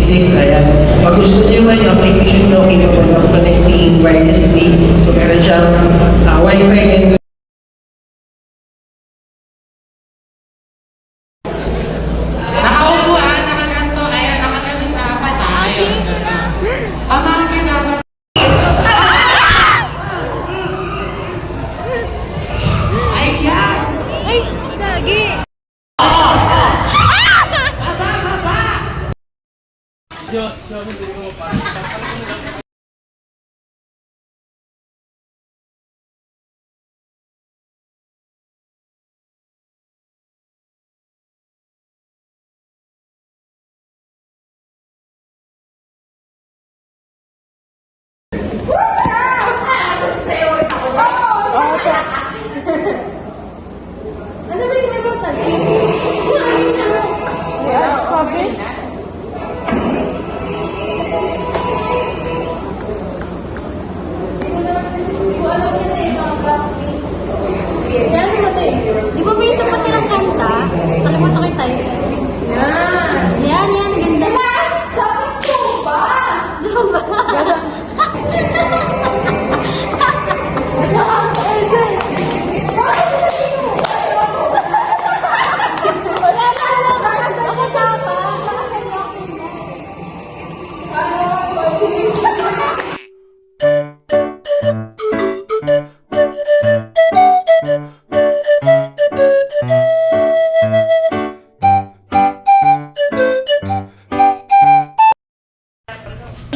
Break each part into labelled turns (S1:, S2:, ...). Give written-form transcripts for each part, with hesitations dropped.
S1: basics. Ayan. Pag gusto nyo yung application nyo, capable of connecting wirelessly. So meron siyang Wi-Fi and
S2: Nakaupo nakaganto, ayan, nakaganon dapat ayan. Ang mga ginagawa. Ayan!
S3: Ay, lagi. Ano ba yung meron tayo? Yes, covered. Di ba may isa pa silang kanta? Kalimutan ko yung title. Yan, yan, ganda. Zumba! Zumba!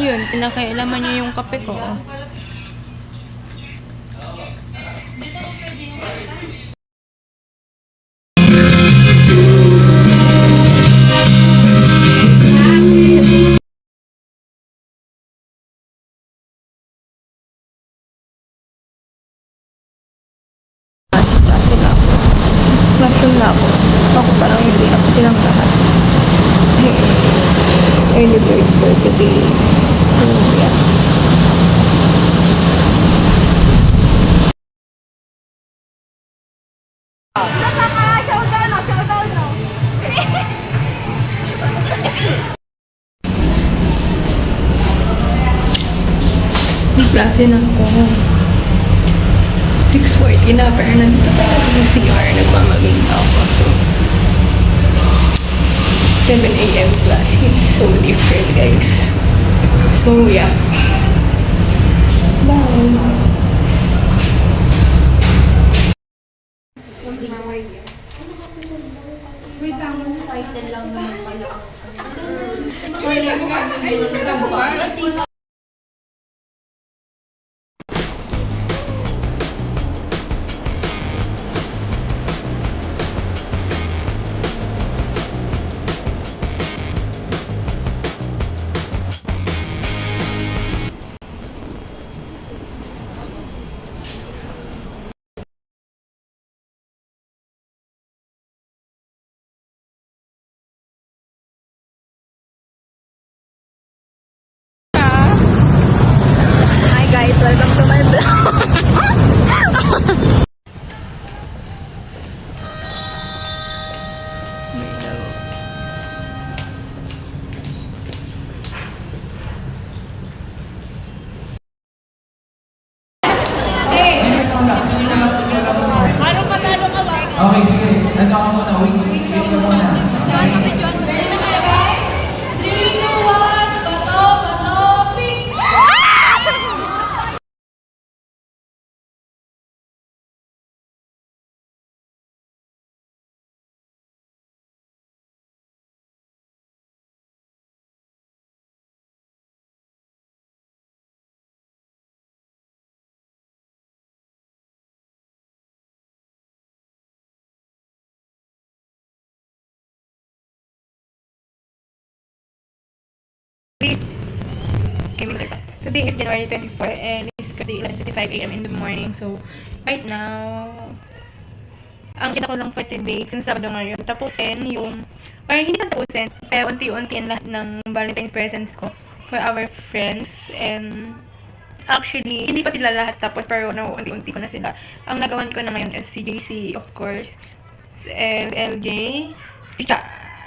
S3: Yun, pinakailaman niya yung kape ko. Classroom na ako. Ako parang hindi ako silang lahat. Early bird for today. So, yeah. May klase na ako. 6:40 na, pero nandito pa yung CR. Nagmamaging na ako. So, 7 a.m. class. It's so different, guys. So, yeah. Bye. Wait, ang title lang naman pala. Hi guys, welcome to my vlog.
S1: Okay, sige. Ano ka muna? Wait ka muna.
S3: Today is January 24 and it's currently 11:55 a.m. in the morning. So, right now, ang kita ko lang for today, since Sabado ngayon, tapusin yung, or hindi pa tapusin, pero unti-unti ang lahat ng Valentine's presents ko for our friends. And actually, hindi pa sila lahat tapos, pero unti-unti ko na sila. Ang nagawan ko na ngayon is si JC, of course, and LJ,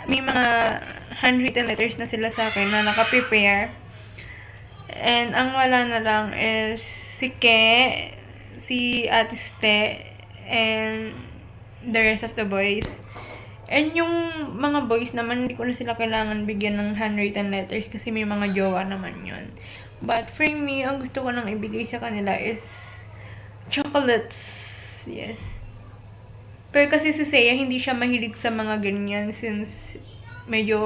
S3: may mga handwritten letters na sila sa akin na naka-prepare. And ang wala na lang is si Ke, si Ate Ste, and the rest of the boys. And yung mga boys naman, hindi ko na sila kailangan bigyan ng handwritten letters kasi may mga jowa naman yun. But for me, ang gusto ko nang ibigay sa kanila is chocolates. Yes. Pero kasi si Seiya, hindi siya mahilig sa mga ganyan since medyo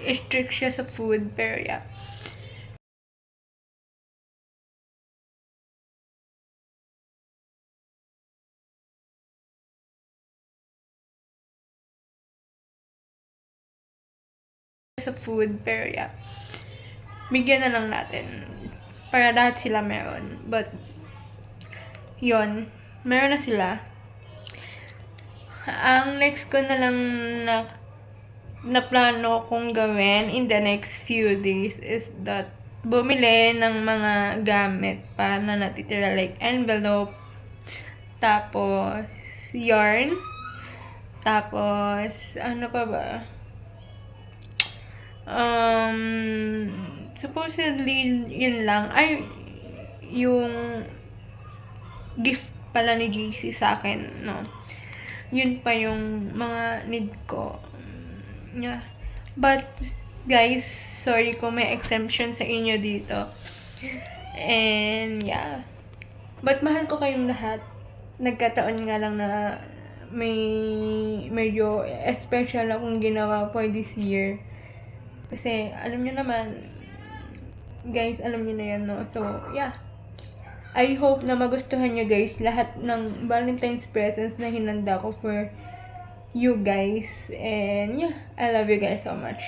S3: strict siya sa food. Pero yeah. Sa food, pero yeah. Bigyan na lang natin. Para lahat sila meron. But, yon, meron na sila. Ang next ko na lang na plano kong gawin in the next few days is that bumili ng mga gamit pa na natitira, like envelope, tapos yarn, tapos ano pa ba? Supposedly yun lang. Ay, yung gift pala ni JC sa akin, no? Yun pa yung mga need ko. Yeah. But, guys, sorry kung may exemption sa inyo dito. And, yeah. But, mahal ko kayong lahat. Nagkataon nga lang na may medyo special akong ginawa for this year. Kasi, alam nyo naman, guys, alam nyo na yan, no? So, yeah. I hope na magustuhan nyo, guys, lahat ng Valentine's presents na hinanda ko for you guys. And, yeah, I love you guys so much.